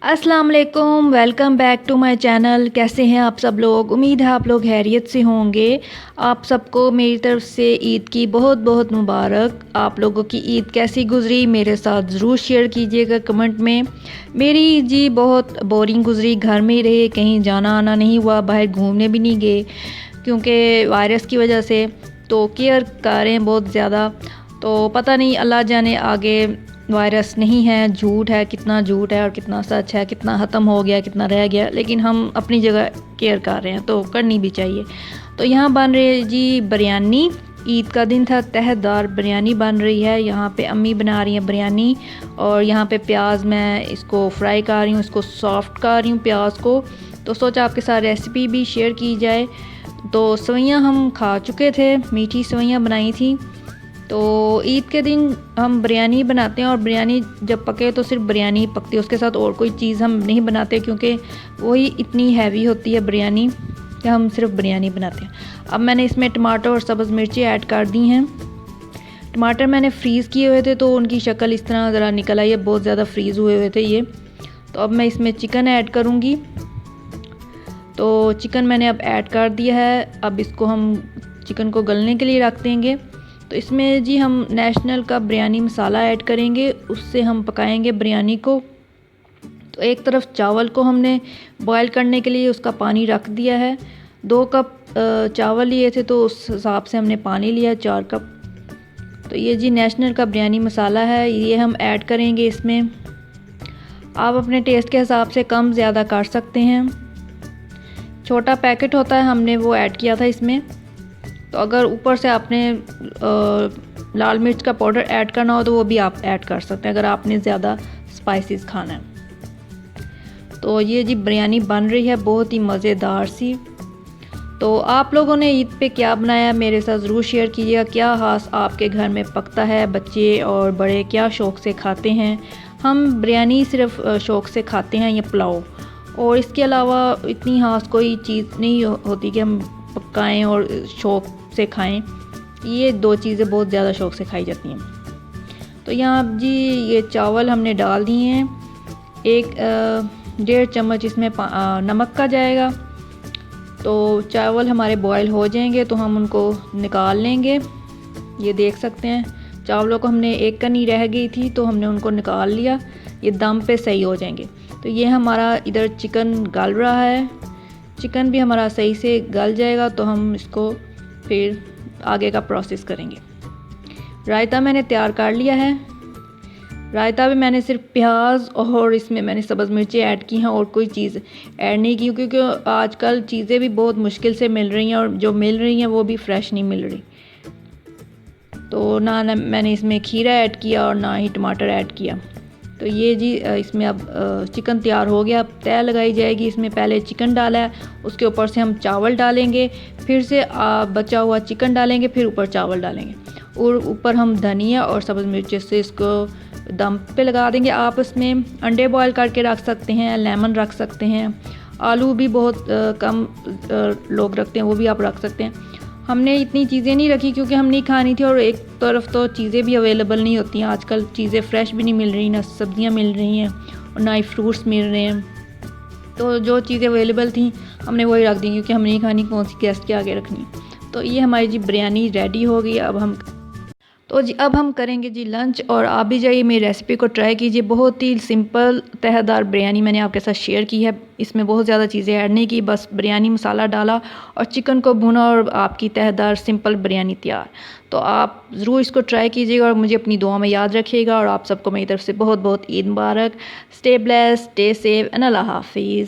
अस्सलाम वालेकुम, welcome back to my channel. कैसे हैं आप सब लोग? उम्मीद है आप लोग खैरियत से होंगे। आप सबको मेरी तरफ से ईद की बहुत बहुत मुबारक। आप लोगों की ईद कैसी गुज़री मेरे साथ ज़रूर शेयर कीजिएगा कमेंट में। मेरी ईद जी बहुत बोरिंग गुज़री, घर में ही रहे, कहीं जाना आना नहीं हुआ, बाहर घूमने भी नहीं गए क्योंकि वायरस की वजह से। तो केयर कर रहे हैं बहुत ज़्यादा। तो पता नहीं, अल्लाह जाने आगे वायरस नहीं है, झूठ है, कितना झूठ है और कितना सच है, कितना ख़त्म हो गया, कितना रह गया, लेकिन हम अपनी जगह केयर कर रहे हैं तो करनी भी चाहिए। तो यहाँ बन रही है जी बिरयानी। ईद का दिन था, तहदार बिरयानी बन रही है। यहाँ पे अम्मी बना रही हैं बिरयानी और यहाँ पे प्याज मैं इसको फ्राई कर रही हूँ, इसको सॉफ्ट कर रही हूँ प्याज को। तो सोचा आपके साथ रेसिपी भी शेयर की जाए। तो सवैयाँ हम खा चुके थे, मीठी सवैयाँ बनाई थी। तो ईद के दिन हम बिरयानी बनाते हैं और बिरयानी जब पके तो सिर्फ बिरयानी ही पकती है, उसके साथ और कोई चीज़ हम नहीं बनाते क्योंकि वही इतनी हैवी होती है बिरयानी कि हम सिर्फ बिरयानी बनाते हैं। अब मैंने इसमें टमाटर और सब्ज़ मिर्ची ऐड कर दी हैं। टमाटर मैंने फ्रीज़ किए हुए थे तो उनकी शक्ल इस तरह ज़रा निकल आई है, बहुत ज़्यादा फ्रीज़ हुए हुए थे ये। तो अब मैं इसमें चिकन ऐड करूँगी। तो चिकन मैंने अब ऐड कर दिया है। अब इसको हम चिकन को गलने के लिए रख देंगे। तो इसमें जी हम नेशनल का बिरयानी मसाला ऐड करेंगे, उससे हम पकाएंगे बिरयानी को। तो एक तरफ चावल को हमने बॉयल करने के लिए उसका पानी रख दिया है। 2 कप चावल लिए थे तो उस हिसाब से हमने पानी लिया 4 कप। तो ये जी नेशनल का बिरयानी मसाला है, ये हम ऐड करेंगे इसमें। आप अपने टेस्ट के हिसाब से कम ज़्यादा कर सकते हैं। छोटा पैकेट होता है, हमने वो ऐड किया था इसमें। तो अगर ऊपर से आपने लाल मिर्च का पाउडर ऐड करना हो तो वो भी आप ऐड कर सकते हैं अगर आपने ज़्यादा स्पाइसेस खाना है। तो ये जी बिरयानी बन रही है बहुत ही मज़ेदार सी। तो आप लोगों ने ईद पे क्या बनाया मेरे साथ ज़रूर शेयर कीजिएगा। क्या खास आपके घर में पकता है, बच्चे और बड़े क्या शौक़ से खाते हैं? हम बिरयानी सिर्फ शौक़ से खाते हैं या पुलाव, और इसके अलावा इतनी खास कोई चीज़ नहीं होती कि हम पकाएं और शौक़ से खाएं। ये 2 चीज़ें बहुत ज़्यादा शौक़ से खाई जाती हैं। तो यहाँ जी ये चावल हमने डाल दिए हैं। 1.5 चम्मच इसमें नमक का जाएगा। तो चावल हमारे बॉयल हो जाएंगे तो हम उनको निकाल लेंगे। ये देख सकते हैं चावलों को हमने एक कनी रह गई थी तो हमने उनको निकाल लिया, ये दम पे सही हो जाएंगे। तो ये हमारा इधर चिकन गल रहा है। चिकन भी हमारा सही से गल जाएगा तो हम इसको फिर आगे का प्रोसेस करेंगे। रायता मैंने तैयार कर लिया है। रायता भी मैंने सिर्फ प्याज और इसमें मैंने सब्ज़ मिर्ची ऐड की हैं और कोई चीज़ ऐड नहीं की क्योंकि आजकल चीज़ें भी बहुत मुश्किल से मिल रही हैं और जो मिल रही हैं वो भी फ्रेश नहीं मिल रही। तो ना मैंने इसमें खीरा ऐड किया और ना ही टमाटर ऐड किया। तो ये जी इसमें अब चिकन तैयार हो गया। अब तय लगाई जाएगी। इसमें पहले चिकन डाला है, उसके ऊपर से हम चावल डालेंगे, फिर से बचा हुआ चिकन डालेंगे, फिर ऊपर चावल डालेंगे और ऊपर हम धनिया और सब्ज़ मिर्ची से इसको दम पे लगा देंगे। आप इसमें अंडे बॉयल करके रख सकते हैं, लेमन रख सकते हैं, आलू भी बहुत कम लोग रखते हैं, वो भी आप रख सकते हैं। हमने इतनी चीज़ें नहीं रखी क्योंकि हम नहीं खानी थी और एक तरफ तो चीज़ें भी अवेलेबल नहीं होती हैं आजकल, चीज़ें फ्रेश भी नहीं मिल रही, ना सब्जियां मिल रही हैं और ना ही फ्रूट्स मिल रहे हैं। तो जो चीज़ें अवेलेबल थी हमने वही रख दी क्योंकि हम नहीं खानी, कौन सी गेस्ट के आगे रखनी। तो ये हमारी जी बिरयानी रेडी हो गई। अब हम करेंगे जी लंच और आप भी जाइए मेरी रेसिपी को ट्राई कीजिए। बहुत ही सिंपल तहदार बिरयानी मैंने आपके साथ शेयर की है। इसमें बहुत ज़्यादा चीज़ें ऐड नहीं की, बस बिरयानी मसाला डाला और चिकन को भुना और आपकी तहदार सिंपल बिरयानी तैयार। तो आप ज़रूर इसको ट्राई कीजिएगा और मुझे अपनी दुआ में याद रखिएगा। और आप सबको मेरी तरफ से बहुत बहुत ईद मुबारक। Stay blessed, stay safe and Allah हाफिज़।